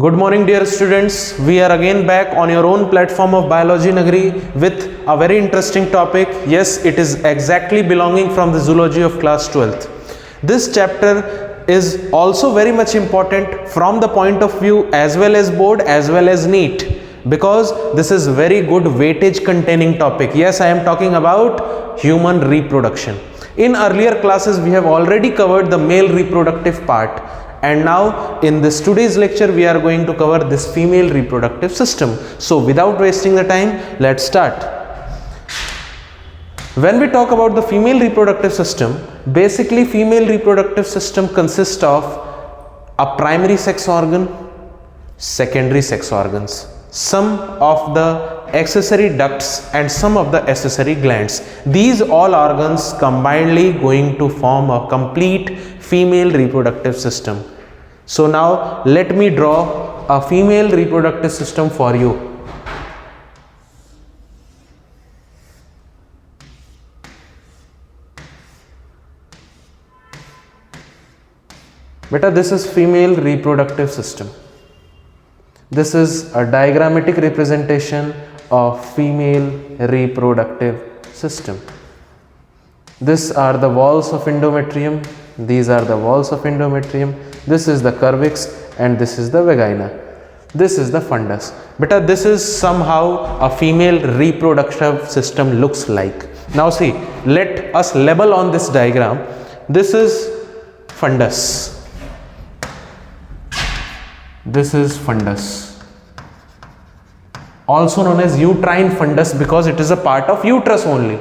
Good morning, dear students. We are again back on your own platform of Biology Nagari with a very interesting topic. Yes, it is exactly belonging from the zoology of class 12th. This chapter is also very much important from the point of view as well as board as well as NEET, because this is very good weightage containing topic. Yes, I am talking about human reproduction. In earlier classes, we have already covered the male reproductive part. And now in this today's lecture we are going to cover this female reproductive system. So without wasting the time, let's start. When we talk about the female reproductive system, basically female reproductive system consists of a primary sex organ, secondary sex organs, some of the accessory ducts and some of the accessory glands. These all organs combinedly going to form a complete female reproductive system. So now let me draw a female reproductive system for you. Beta, this is female reproductive system. This is a diagrammatic representation of female reproductive system. These are the walls of endometrium. These are the walls of endometrium. This is the cervix and this is the vagina. This is the fundus. Beta, this is somehow a female reproductive system looks like. Now see, let us label on this diagram. This is fundus. This is fundus, also known as uterine fundus because it is a part of uterus only.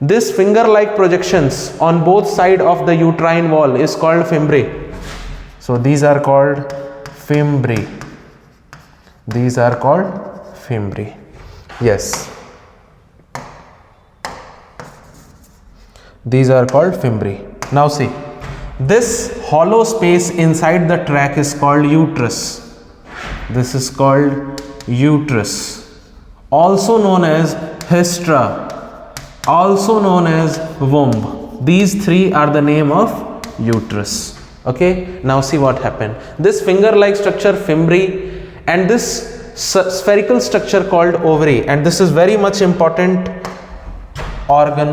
This finger-like projections on both sides of the uterine wall is called fimbriae. So these are called fimbriae. These are called fimbriae. Yes. These are called fimbriae. Now see, this hollow space inside the tract is called uterus. This is called uterus, also known as hysteria, also known as womb. These three are the name of uterus. Okay, now see what happened. This finger-like structure fimbriae and this spherical structure called ovary, and this is very much important organ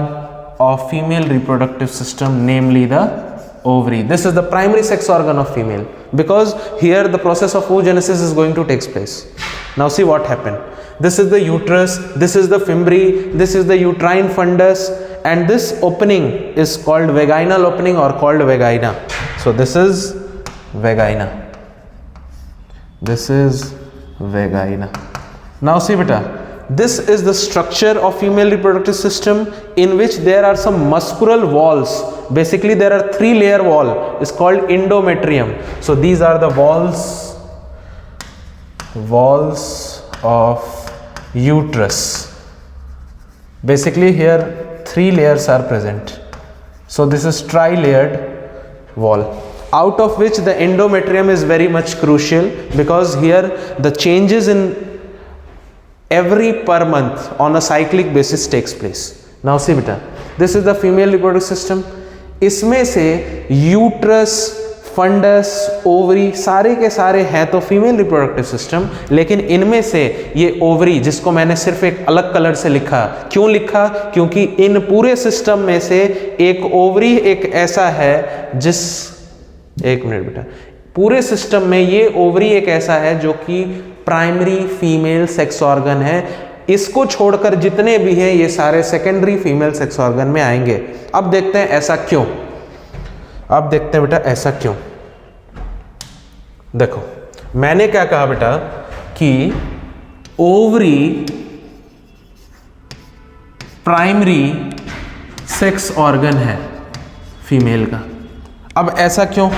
of female reproductive system, namely the ovary. This is the primary sex organ of female because here the process of oogenesis is going to take place. Now see what happened. This is the uterus, this is the fimbriae, this is the uterine fundus, and this opening is called vaginal opening or called vagina. So this is vagina. This is vagina. Now see beta, this is the structure of female reproductive system in which there are some muscular walls. Basically there are three-layer wall is called endometrium. So these are the walls of uterus. Basically here three layers are present. So this is tri-layered wall, out of which the endometrium is very much crucial because here the changes in every per month on a cyclic basis takes place. Now see beta, this is the female reproductive system. इसमें से uterus, funds, ovary सारे के सारे हैं तो female reproductive system, लेकिन इनमें से ये ओवरी जिसको मैंने सिर्फ एक अलग कलर से लिखा, क्यों लिखा? क्योंकि इन पूरे सिस्टम में से एक ओवरी एक ऐसा है जिस एक मिनट बेटा, पूरे सिस्टम में ये ओवरी एक ऐसा है जो कि प्राइमरी फीमेल सेक्स ऑर्गन है। इसको छोड़कर जितने भी हैं ये सारे सेकेंडरी फीमेल सेक्स ऑर्गन में आएंगे। अब देखते हैं ऐसा क्यों। अब देखते हैं बेटा ऐसा क्यों। देखो मैंने क्या कहा बेटा कि ओवरी प्राइमरी सेक्स ऑर्गन है फीमेल का। अब ऐसा क्यों,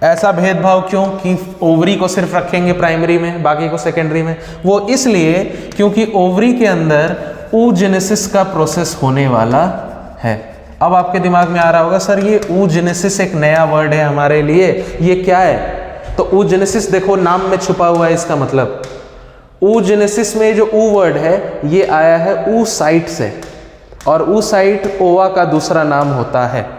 ऐसा भेदभाव क्यों कि ओवरी को सिर्फ रखेंगे प्राइमरी में बाकी को सेकेंडरी में? वो इसलिए क्योंकि ओवरी के अंदर oogenesis का प्रोसेस होने वाला है। अब आपके दिमाग में आ रहा होगा सर ये oogenesis एक नया वर्ड है हमारे लिए, ये क्या है? तो oogenesis देखो नाम में छुपा हुआ है। इसका मतलब oogenesis में जो ऊ वर्ड है ये आया है oocyte से, और oocyte ओवा का दूसरा नाम होता है।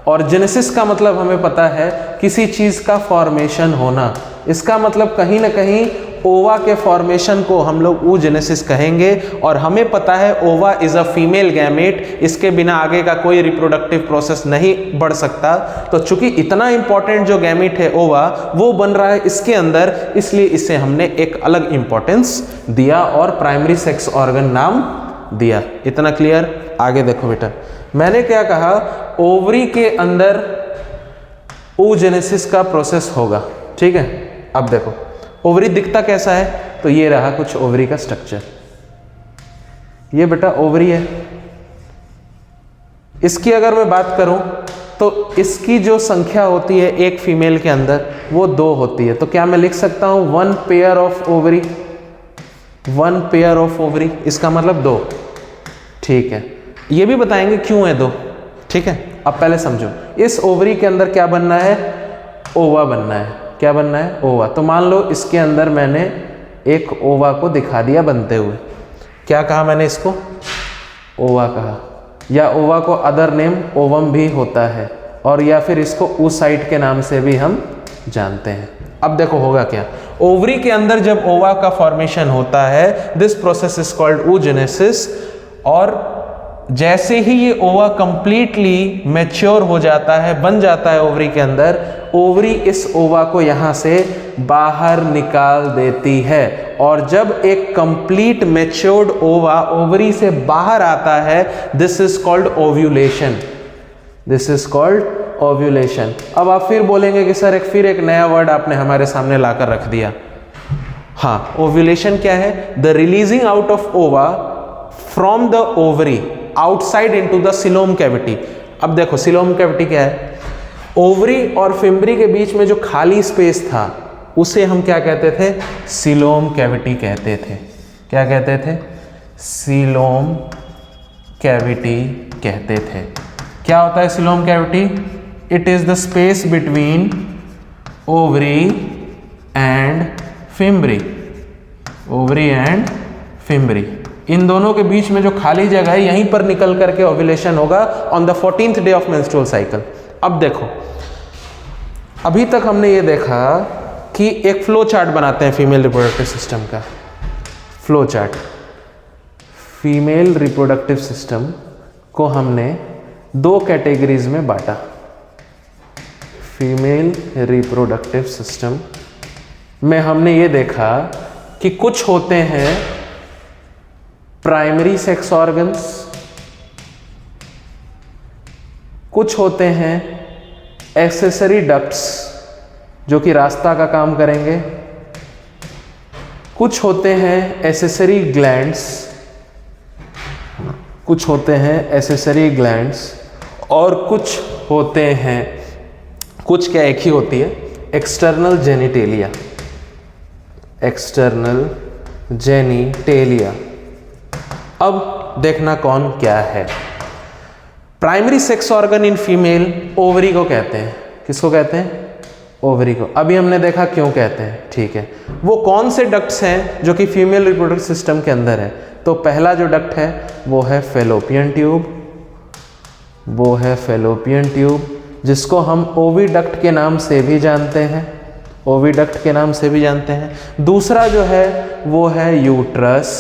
और जेनेसिस का मतलब हमें पता है किसी चीज का फॉर्मेशन होना, इसका मतलब कहीं ना कहीं ओवा के फॉर्मेशन को हम लोग oogenesis कहेंगे, और हमें पता है ओवा इज अ फीमेल गैमेट, इसके बिना आगे का कोई रिप्रोडक्टिव प्रोसेस नहीं बढ़ सकता। तो चूंकि इतना इंपॉर्टेंट जो गैमेट है ओवा वो बन रहा है इसके अंदर, इसलिए इसे हमने एक अलग इंपॉर्टेंस दिया और प्राइमरी सेक्स ऑर्गन नाम दिया। इतना क्लियर? आगे देखो बेटा, मैंने क्या कहा, ओवरी के अंदर oogenesis का प्रोसेस होगा, ठीक है। अब देखो ओवरी दिखता कैसा है, तो ये रहा कुछ ओवरी का स्ट्रक्चर। ये बेटा ओवरी है। इसकी अगर मैं बात करूं तो इसकी जो संख्या होती है एक फीमेल के अंदर वो 2 होती है। तो क्या मैं लिख सकता हूं 1 pair of ovary, 1 pair of ovary, इसका मतलब 2, ठीक है। ये भी बताएंगे क्यों है 2, ठीक है। अब पहले समझो, इस ओवरी के अंदर क्या बनना है, ओवा बनना है। क्या बनना है, ओवा। तो मान लो इसके अंदर मैंने एक ओवा को दिखा दिया बनते हुए। क्या कहा मैंने इसको, ओवा कहा, या ओवा को अदर नेम ओवम भी होता है, और या फिर इसको oocyte के नाम से भी हम जानते हैं। अब देखो होगा क्या, ओवरी के अंदर जब ओवा का फॉर्मेशन होता है, this process is called oogenesis, और जैसे ही ये ओवा कंप्लीटली मैच्योर हो जाता है, बन जाता है ओवरी के अंदर, ओवरी इस ओवा को यहाँ से बाहर निकाल देती है। और जब एक कंप्लीट मैच्योर्ड ओवा ओवरी से बाहर आता है, this is called ovulation, this is called ovulation. अब आप फिर बोलेंगे कि सर फिर एक नया वर्ड आपने हमारे सामने लाकर रख दिया। हाँ, ओव्यूलेशन क्या है, द रिलीजिंग आउट ऑफ ओवा from the ovary outside into the coelom cavity. अब देखो सिलोम कैविटी क्या है, ओवरी और फिम्बरी के बीच में जो खाली स्पेस था उसे हम क्या कहते थे, सिलोम कैविटी कहते थे। क्या कहते थे, सिलोम कैविटी कहते थे। क्या होता है coelom cavity, it is the space between ovary and fimbriae, ovary and fimbriae, इन दोनों के बीच में जो खाली जगह है यहीं पर निकल करके ओव्यूलेशन होगा on the 14th day of menstrual cycle. अब देखो, अभी तक हमने ये देखा कि एक फ्लो चार्ट बनाते हैं फीमेल रिप्रोडक्टिव सिस्टम का। Flow chart, female reproductive system को हमने 2 कैटेगरीज में बांटा। फीमेल रिप्रोडक्टिव सिस्टम में हमने ये देखा कि कुछ होते हैं प्राइमरी सेक्स ऑर्गन्स, कुछ होते हैं एक्सेसरी डक्ट्स जो कि रास्ता का काम करेंगे, कुछ होते हैं एसेसरी ग्लैंड्स, कुछ होते हैं एसेसरी ग्लैंड्स, और कुछ होते हैं, कुछ क्या एक ही होती है, एक्सटर्नल जेनिटेलिया, एक्सटर्नल जेनिटेलिया। अब देखना कौन क्या है। Primary sex organ in female ovary को कहते हैं। किसको कहते हैं, ओवरी को। अभी हमने देखा क्यों कहते हैं, ठीक है। वो कौन से डक्ट्स हैं जो कि फीमेल रिप्रोडक्टिव सिस्टम के अंदर है, तो पहला जो डक्ट है वो है फेलोपियन ट्यूब, वो है फेलोपियन ट्यूब, जिसको हम ओविडक्ट के नाम से भी जानते हैं, ओविडक्ट के नाम से भी जानते हैं। दूसरा जो है वो है यूट्रस,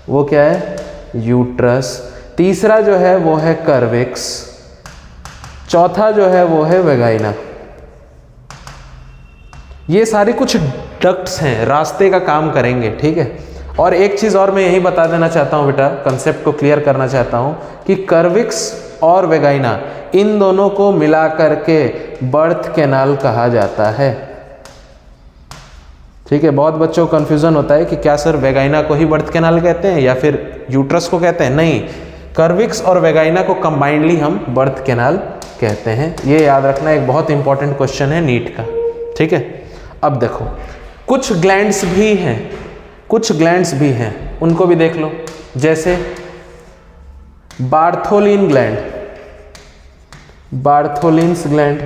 वो क्या है, यूट्रस। तीसरा जो है वो है कर्विक्स, चौथा जो है वो है वेगाइना। ये सारे कुछ डक्ट्स हैं, रास्ते का काम करेंगे, ठीक है। और एक चीज़ और मैं यही बता देना चाहता हूँ बेटा, कंसेप्ट को क्लियर करना चाहता हूँ कि कर्विक्स और वेगाइना इन दोनों को मिला करके बर्थ कैनाल कहा जाता है, ठीक है। बहुत बच्चों को कन्फ्यूज़न होता है कि क्या सर वेगाइना को ही बर्थ कैनाल कहते हैं या फिर यूट्रस को कहते हैं। नहीं, कर्विक्स और वेगाइना को कंबाइंडली हम बर्थ कैनाल कहते हैं। ये याद रखना, एक बहुत इंपॉर्टेंट क्वेश्चन है नीट का, ठीक है। अब देखो, कुछ ग्लैंड्स भी हैं, कुछ ग्लैंड्स भी हैं, उनको भी देख लो। जैसे बार्थोलिन ग्लैंड, बार्थोलिन्स ग्लैंड,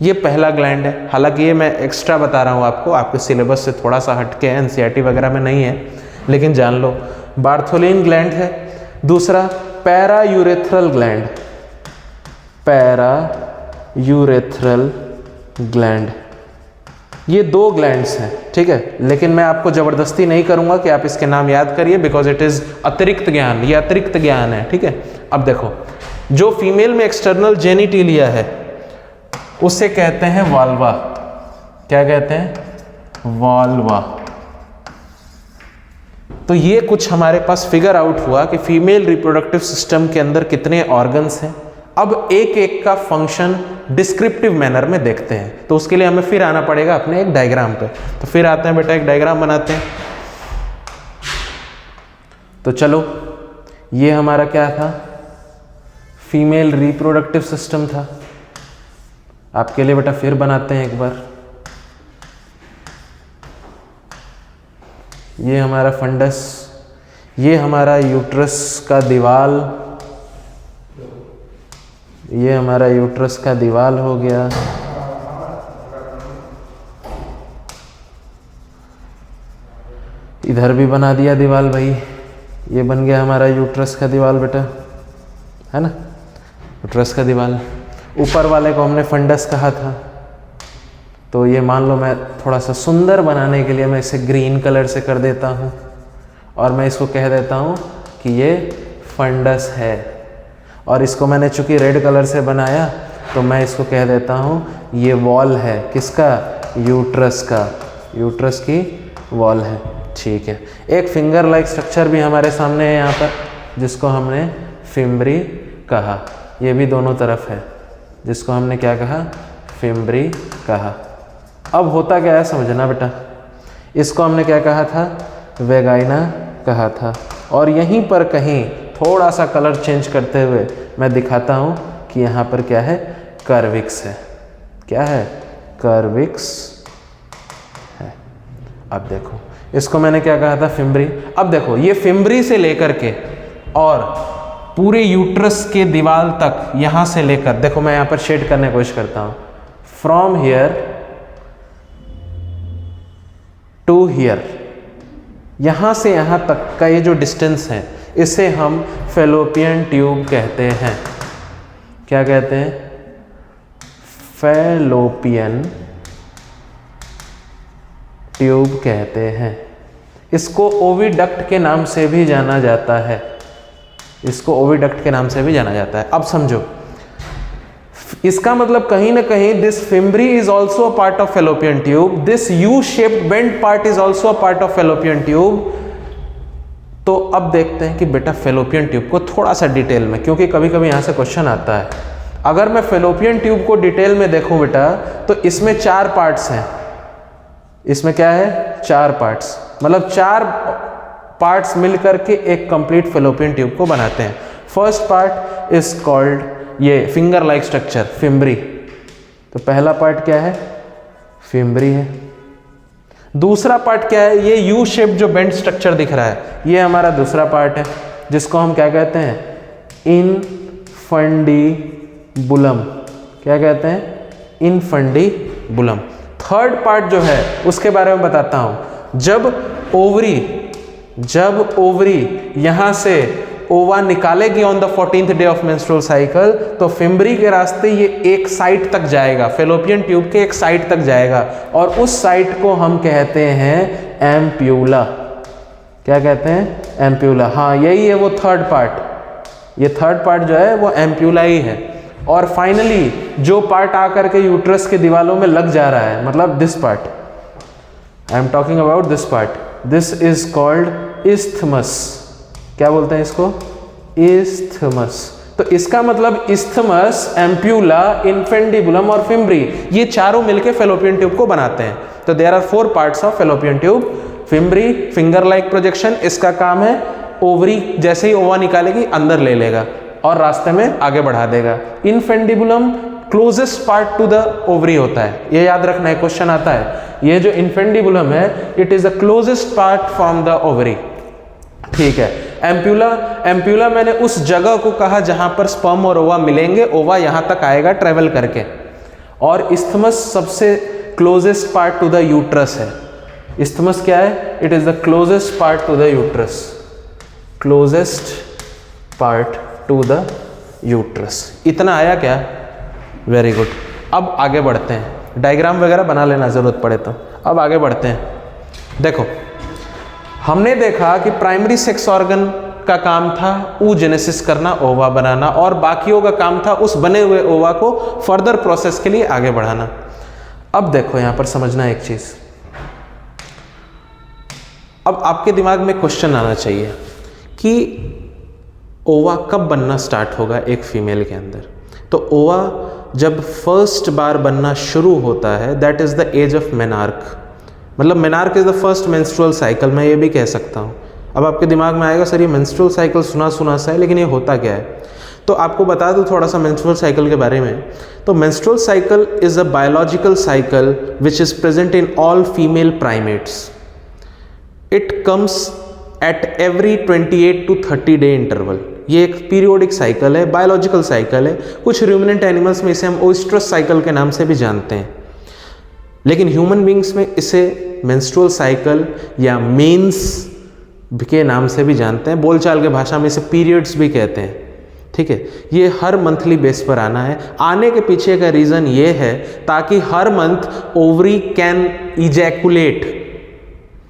ये पहला ग्लैंड है। हालांकि ये मैं एक्स्ट्रा बता रहा हूँ आपको, आपके सिलेबस से थोड़ा सा हटके है, एनसीईआरटी वगैरह में नहीं है, लेकिन जान लो बार्थोलिन ग्लैंड है। दूसरा para urethral gland, para urethral gland, ये 2 ग्लैंड्स हैं, ठीक है, लेकिन मैं आपको ज़बरदस्ती नहीं करूँगा कि आप इसके नाम याद करिए, बिकॉज इट इज़ अतिरिक्त ज्ञान, ये अतिरिक्त ज्ञान है, ठीक है। अब देखो, जो फीमेल में एक्सटर्नल जेनिटिलिया है उसे कहते हैं वाल्वा। क्या कहते हैं? वाल्वा। तो ये कुछ हमारे पास फिगर आउट हुआ कि फीमेल रिप्रोडक्टिव सिस्टम के अंदर कितने ऑर्गन्स हैं। अब एक एक का फंक्शन डिस्क्रिप्टिव मैनर में देखते हैं, तो उसके लिए हमें फिर आना पड़ेगा अपने एक डायग्राम पे। तो फिर आते हैं बेटा, एक डायग्राम बनाते हैं। तो चलो, ये हमारा क्या था? फीमेल रिप्रोडक्टिव सिस्टम था। आपके लिए बेटा फिर बनाते हैं एक बार। ये हमारा फंडस, ये हमारा यूट्रस का दीवाल, ये हमारा यूट्रस का दीवाल हो गया। इधर भी बना दिया दीवाल भाई, ये बन गया हमारा यूट्रस का दीवाल बेटा, है ना, यूट्रस का दीवाल। ऊपर वाले को हमने फंडस कहा था, तो ये मान लो मैं थोड़ा सा सुंदर बनाने के लिए मैं इसे ग्रीन कलर से कर देता हूँ और मैं इसको कह देता हूँ कि ये फंडस है। और इसको मैंने चूँकि रेड कलर से बनाया तो मैं इसको कह देता हूँ ये वॉल है, किसका? यूट्रस का, यूट्रस की वॉल है, ठीक है। एक फिंगर लाइक स्ट्रक्चर भी हमारे सामने है यहाँ पर, जिसको हमने फिम्ब्री कहा। ये भी दोनों तरफ है, जिसको हमने क्या कहा? फिम्ब्री कहा। अब होता क्या है समझना बेटा, इसको हमने क्या कहा था? वेगाइना कहा था। और यहीं पर कहीं थोड़ा सा कलर चेंज करते हुए मैं दिखाता हूँ कि यहाँ पर क्या है? कर्विक्स है। क्या है? कर्विक्स है। अब देखो, इसको मैंने क्या कहा था? फिम्ब्री। अब देखो, ये फिम्ब्री से लेकर के और पूरे यूट्रस के दीवाल तक, यहाँ से लेकर, देखो मैं यहाँ पर शेड करने की कोशिश करता हूँ, फ्रॉम हियर टू हियर, यहाँ से यहाँ तक का ये जो डिस्टेंस है इसे हम फैलोपियन ट्यूब कहते हैं। क्या कहते हैं? फैलोपियन ट्यूब कहते हैं। इसको ओविडक्ट के नाम से भी जाना जाता है, इसको ओविडक्ट के नाम से भी जाना जाता है। अब समझो, इसका मतलब कहीं ना कहीं this fimbriae is also a part of fallopian tube, this U shaped bend part is also a part of fallopian tube. तो अब देखते हैं कि बेटा फैलोपियन ट्यूब को थोड़ा सा डिटेल में, क्योंकि कभी कभी यहाँ से क्वेश्चन आता है। अगर मैं फैलोपियन ट्यूब को डिटेल में देखूं बेटा, तो इसमें 4 पार्ट्स हैं। इसमें क्या है? 4 पार्ट्स, मतलब 4 पार्ट्स मिलकर के एक कंप्लीट फैलोपियन ट्यूब को बनाते हैं। फर्स्ट पार्ट इज कॉल्ड, ये फिंगर लाइक स्ट्रक्चर, फिम्ब्री। तो पहला पार्ट क्या है? फिम्ब्री है। दूसरा पार्ट क्या है? ये यू शेप जो बेंड स्ट्रक्चर दिख रहा है, ये हमारा दूसरा पार्ट है, जिसको हम क्या कहते हैं? इनफंडीबुलम। क्या कहते हैं? इनफंडीबुलम। थर्ड पार्ट जो है उसके बारे में बताता हूं। जब ओवरी यहां से ओवा निकालेगी on the 14th day of menstrual cycle, तो फिम्ब्री के रास्ते ये एक साइट तक जाएगा, फैलोपियन ट्यूब के एक साइट तक जाएगा, और उस साइट को हम कहते हैं एम्प्यूला। क्या कहते हैं? एम्प्यूला। हाँ, यही है वो थर्ड पार्ट। ये थर्ड पार्ट जो है वो एम्प्यूला ही है। और फाइनली जो पार्ट आकर के यूट्रस के दीवालों में लग जा रहा है, मतलब this part, I am talking about this part, this is called isthmus. क्या बोलते हैं इसको? इस्थमस। तो इसका मतलब इस्थमस, एम्प्यूला, इनफेंडिबुलम और फिम्ब्री, ये चारों मिलके फैलोपियन ट्यूब को बनाते हैं। तो there are 4 parts of fallopian tube. Fimbriae, finger like projection, इसका काम है ओवरी जैसे ही ओवा निकालेगी अंदर ले लेगा और रास्ते में आगे बढ़ा देगा। Infundibulum closest part to the ovary होता है, ये याद रखना है, क्वेश्चन आता है। ये जो इनफेंडिबुलम है, it is the closest part from the ovary. ठीक है। एम्प्यूला मैंने उस जगह को कहा जहां पर स्पर्म और ओवा मिलेंगे, ओवा यहां तक आएगा ट्रेवल करके। और इस्थमस सबसे closest part to the uterus है। इस्थमस क्या है? It is the closest part to the uterus, closest part to the uterus. इतना आया क्या? Very good. अब आगे बढ़ते हैं। डायग्राम वगैरह बना लेना ज़रूरत पड़े तो। अब आगे बढ़ते हैं। देखो, हमने देखा कि प्राइमरी सेक्स ऑर्गन का काम था oogenesis करना, ओवा बनाना, और बाकियों का काम था उस बने हुए ओवा को फर्दर प्रोसेस के लिए आगे बढ़ाना। अब देखो यहां पर समझना एक चीज, अब आपके दिमाग में क्वेश्चन आना चाहिए कि ओवा कब बनना स्टार्ट होगा एक फीमेल के अंदर। तो ओवा जब फर्स्ट बार बनना शुरू होता है, that is the age of menarche, मतलब menarche is the first menstrual cycle, मैं ये भी कह सकता हूँ। अब आपके दिमाग में आएगा सर ये मेंस्ट्रुअल साइकिल सुना सुना सा है, लेकिन ये होता क्या है? तो आपको बता दूं थोड़ा सा मेंस्ट्रुअल साइकिल के बारे में। तो menstrual cycle is a biological cycle which is present in all female primates. It comes at every 28 to 30 day interval. ये एक पीरियोडिक साइकिल है, बायोलॉजिकल साइकिल है। कुछ रूमिनेंट एनिमल्स में इसे हम ओएस्ट्रस साइकिल के नाम से भी जानते हैं, लेकिन ह्यूमन बींग्स में इसे मेंस्ट्रुअल साइकिल या मेंस के नाम से भी जानते हैं। बोलचाल के भाषा में इसे पीरियड्स भी कहते हैं। ठीक है, ये हर मंथली बेस पर आना है। आने के पीछे का रीज़न ये है ताकि हर month ovary can ejaculate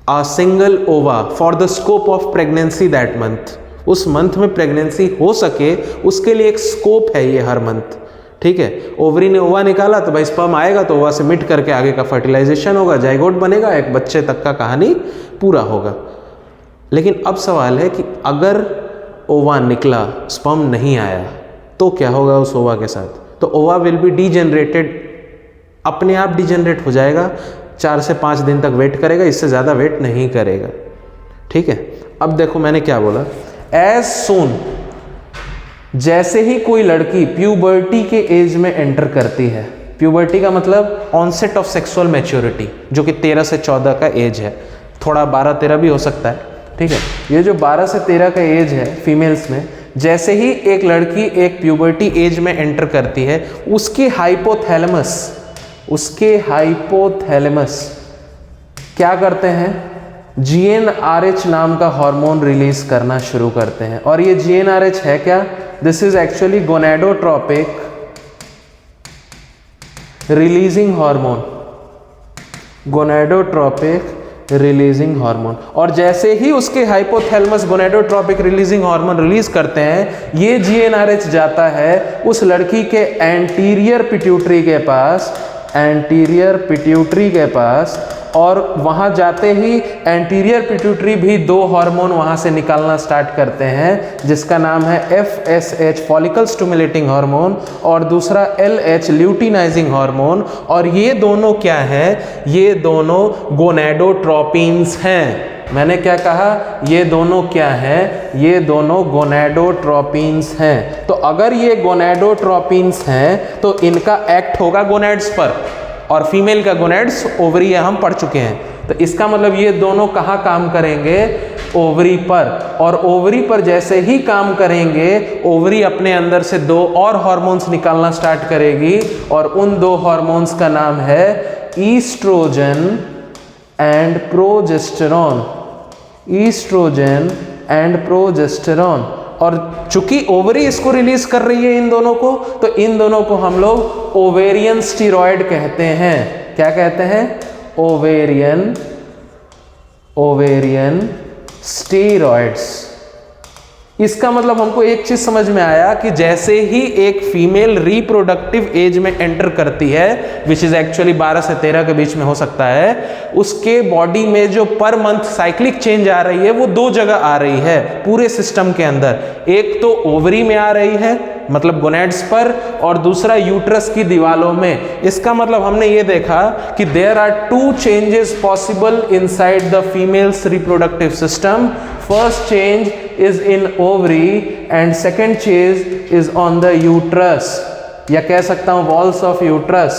a single ova for the scope of pregnancy that month. उस मंथ में प्रेगनेंसी हो सके उसके लिए एक स्कोप है ये हर मंथ। ठीक है, ओवरी ने ओवा निकाला तो भाई स्पर्म आएगा, तो ओवा से मिट करके आगे का फर्टिलाइजेशन होगा, जाइगोट बनेगा, एक बच्चे तक का कहानी पूरा होगा। लेकिन अब सवाल है कि अगर ओवा निकला, स्पर्म नहीं आया, तो क्या होगा उस ओवा के साथ? तो ओवा विल बी डीजेनरेटेड, अपने आप डीजेनरेट हो जाएगा। 4 से 5 दिन तक वेट करेगा, इससे ज़्यादा वेट नहीं करेगा। ठीक है, अब देखो मैंने क्या बोला, एज सून, जैसे ही कोई लड़की प्यूबर्टी के एज में एंटर करती है, प्यूबर्टी का मतलब ऑनसेट ऑफ सेक्सुअल मैच्योरिटी, जो कि 13 से 14 का एज है, थोड़ा 12-13 भी हो सकता है। ठीक है, ये जो 12 से 13 का एज है फीमेल्स में, जैसे ही एक लड़की एक प्यूबर्टी एज में एंटर करती है, उसके हाइपोथैलेमस क्या करते हैं? GnRH नाम का हार्मोन रिलीज करना शुरू करते हैं। और ये GnRH है क्या? This is actually gonadotropic releasing hormone, gonadotropic releasing hormone. और जैसे ही उसके hypothalamus gonadotropic releasing hormone release करते हैं, ये GnRH जाता है उस लड़की के एंटीरियर पिट्यूटरी के पास, और वहां जाते ही एंटीरियर पिट्यूटरी भी 2 हार्मोन वहां से निकालना स्टार्ट करते हैं, जिसका नाम है FSH फॉलिकल स्टिमुलेटिंग हार्मोन, और दूसरा LH ल्यूटिनाइजिंग हार्मोन। और ये दोनों क्या है? ये दोनों गोनेडोट्रोपिन्स हैं। मैंने क्या कहा? ये दोनों क्या हैं? ये दोनों गोनेडोट्रोपिन्स हैं। तो अगर ये गोनेडोट्रोपिन्स हैं तो इनका एक्ट होगा गोनेड्स पर, और फीमेल का गोनेड्स ओवरी है, हम पढ़ चुके हैं। तो इसका मतलब ये दोनों कहाँ काम करेंगे? ओवरी पर। और ओवरी पर जैसे ही काम करेंगे, ओवरी अपने अंदर से 2 और हार्मोन्स निकालना स्टार्ट करेगी, और उन 2 हार्मोन्स का नाम है oestrogen and progesterone. Oestrogen and progesterone. और चूंकि ओवरी इसको रिलीज कर रही है इन दोनों को, तो इन दोनों को हम लोग ओवेरियन स्टीरॉयड कहते हैं। क्या कहते हैं? Ovarian steroids. इसका मतलब हमको एक चीज समझ में आया कि जैसे ही एक फीमेल रिप्रोडक्टिव एज में एंटर करती है, विच इज एक्चुअली 12 से 13 के बीच में हो सकता है, उसके बॉडी में जो पर मंथ साइक्लिक चेंज आ रही है वो 2 जगह आ रही है पूरे सिस्टम के अंदर। एक तो ओवरी में आ रही है, मतलब गोनेड्स पर, और दूसरा यूट्रस की दीवालों में। इसका मतलब हमने ये देखा कि there are 2 changes possible inside the females reproductive system. First change is in ovary and second change is on the uterus, या कह सकता हूं walls of uterus।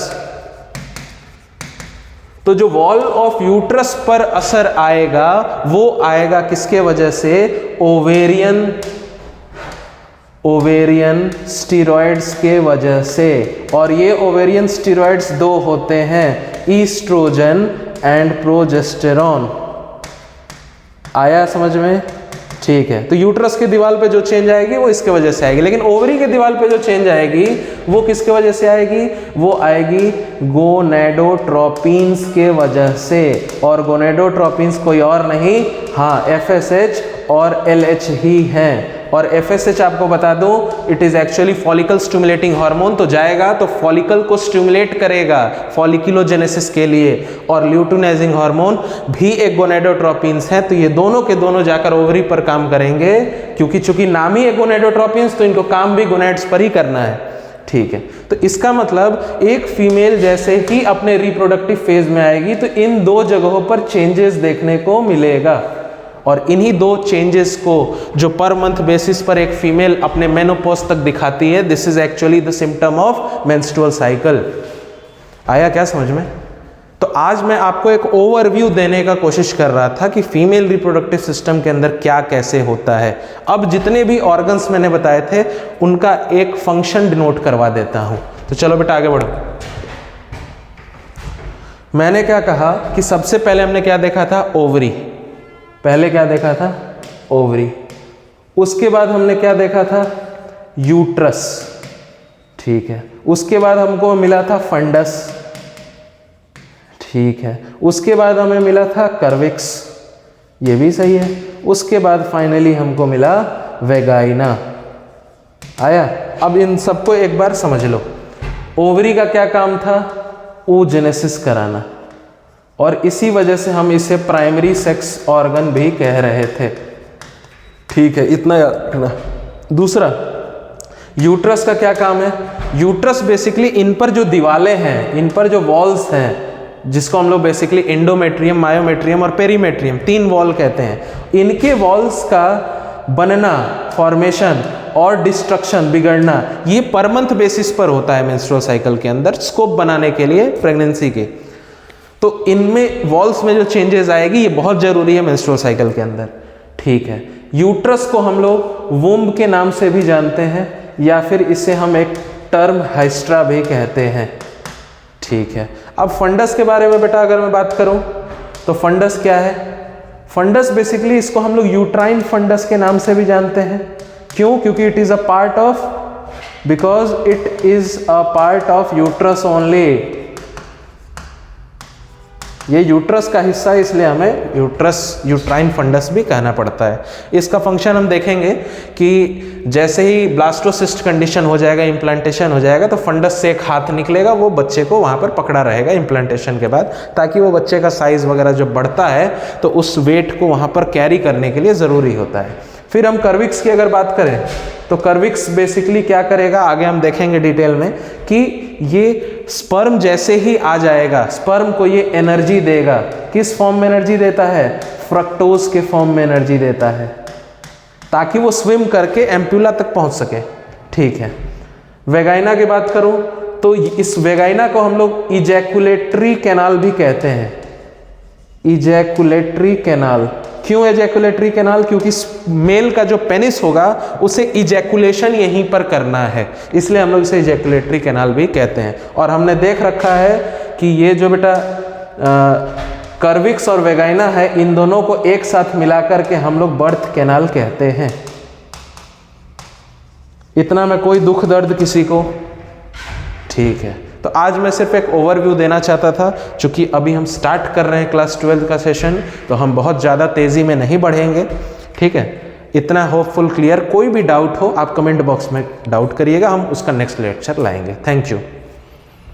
तो जो वॉल ऑफ यूट्रस पर असर आएगा वो आएगा किसके वजह से? ओवेरियन स्टीरॉयड्स के वजह से। और ये ओवेरियन स्टीरॉयड्स 2 होते हैं, ईस्ट्रोजन एंड प्रोजेस्टेरॉन। आया समझ में? ठीक है, तो यूट्रस की दीवार पे जो चेंज आएगी वो इसके वजह से आएगी, लेकिन ओवरी की दीवार पे जो चेंज आएगी वो किसके वजह से आएगी? वो आएगी गोनेडोट्रोपिन्स के वजह से। और गोनेडोट्रोपिन्स कोई और नहीं, हाँ, FSH और LH ही हैं। और FSH आपको बता दूं, it is actually follicle stimulating hormone, तो जाएगा तो फॉलिकल को स्टिमुलेट करेगा फॉलिकुलोजेनेसिस के लिए। और ल्यूटिनाइजिंग हार्मोन भी एक गोनेडोट्रोपिन्स है, तो ये दोनों के दोनों जाकर ओवरी पर काम करेंगे, क्योंकि चूंकि नाम ही है गोनेडोट्रोपिन्स तो इनको काम भी गोनेड्स पर ही करना है। ठीक है, तो इसका मतलब एक फीमेल जैसे ही अपने रिप्रोडक्टिव फेज में आएगी तो इन दो जगहों पर चेंजेस देखने को मिलेगा। और इन्हीं दो चेंजेस को जो पर मंथ बेसिस पर एक फीमेल अपने मेनोपॉज तक दिखाती है, this is actually the symptom of menstrual cycle. आया क्या समझ में? तो आज मैं आपको एक ओवरव्यू देने का कोशिश कर रहा था कि फीमेल रिप्रोडक्टिव सिस्टम के अंदर क्या कैसे होता है। अब जितने भी ऑर्गन्स मैंने बताए थे उनका एक फंक्शन डिनोट करवा देता हूं। तो चलो बेटा आगे बढ़ो। मैंने क्या कहा कि सबसे पहले हमने क्या देखा था? ओवरी। पहले क्या देखा था? ओवरी। उसके बाद हमने क्या देखा था? यूट्रस। ठीक है, उसके बाद हमको मिला था फंडस। ठीक है, उसके बाद हमें मिला था कर्विक्स, ये भी सही है। उसके बाद फाइनली हमको मिला वेगाइना। आया? अब इन सबको एक बार समझ लो। ओवरी का क्या काम था? oogenesis कराना, और इसी वजह से हम इसे प्राइमरी सेक्स ऑर्गन भी कह रहे थे। ठीक है, इतना याद रखना। दूसरा, यूट्रस का क्या काम है? यूट्रस बेसिकली इन पर जो दीवारें हैं, इन पर जो वॉल्स हैं, जिसको हम लोग बेसिकली एंडोमेट्रियम, मायोमेट्रियम और पेरीमेट्रियम, 3 वॉल कहते हैं, इनके वॉल्स का बनना, फॉर्मेशन और डिस्ट्रक्शन, बिगड़ना, ये पर मंथ बेसिस पर होता है मेंस्ट्रुअल साइकिल के अंदर, स्कोप बनाने के लिए प्रेगनेंसी के। तो इनमें वॉल्स में जो चेंजेस आएगी ये बहुत जरूरी है मेंस्ट्रुअल साइकिल के अंदर। ठीक है, यूट्रस को हम लोग वुम्ब के नाम से भी जानते हैं, या फिर इसे हम एक टर्म हाइस्ट्रा भी कहते हैं। ठीक है, अब फंडस के बारे में बेटा अगर मैं बात करूं तो फंडस क्या है? फंडस बेसिकली इसको हम लोग यूट्राइन फंडस के नाम से भी जानते हैं। क्यों? क्योंकि it is a part of, because it is a part of uterus only. ये यूट्रस का हिस्सा है, इसलिए हमें यूट्राइन फंडस भी कहना पड़ता है। इसका फंक्शन हम देखेंगे कि जैसे ही ब्लास्टोसिस्ट कंडीशन हो जाएगा, इम्प्लांटेशन हो जाएगा, तो फंडस से एक हाथ निकलेगा, वो बच्चे को वहाँ पर पकड़ा रहेगा इम्प्लांटेशन के बाद, ताकि वो बच्चे का साइज़ वगैरह जब बढ़ता है तो उस वेट को वहाँ पर कैरी करने के लिए ज़रूरी होता है। फिर हम कर्विक्स की अगर बात करें तो कर्विक्स बेसिकली क्या करेगा, आगे हम देखेंगे डिटेल में, कि ये स्पर्म जैसे ही आ जाएगा, स्पर्म को ये एनर्जी देगा। किस फॉर्म में एनर्जी देता है? फ्रक्टोज के फॉर्म में एनर्जी देता है, ताकि वो स्विम करके एम्प्यूला तक पहुंच सके। ठीक है, वेगाइना की बात करूं तो इस वेगाइना को हम लोग इजैकुलेटरी कैनाल भी कहते हैं। Ejaculatory canal. क्यों इजैकुलेटरी कैनाल? क्योंकि मेल का जो पेनिस होगा उसे इजैकुलेशन यहीं पर करना है, इसलिए हम लोग इसे इजैकुलेटरी कैनाल भी कहते हैं। और हमने देख रखा है कि ये जो बेटा कर्विक्स और वेगाइना है, इन दोनों को एक साथ मिलाकर के हम लोग बर्थ कैनाल कहते हैं। इतना में कोई दुख दर्द किसी को? ठीक है, तो आज मैं सिर्फ एक ओवरव्यू देना चाहता था। चूंकि अभी हम स्टार्ट कर रहे हैं क्लास 12 का सेशन, तो हम बहुत ज़्यादा तेज़ी में नहीं बढ़ेंगे। ठीक है, इतना होपफुल क्लियर। कोई भी डाउट हो आप कमेंट बॉक्स में डाउट करिएगा, हम उसका नेक्स्ट लेक्चर लाएंगे। Thank you.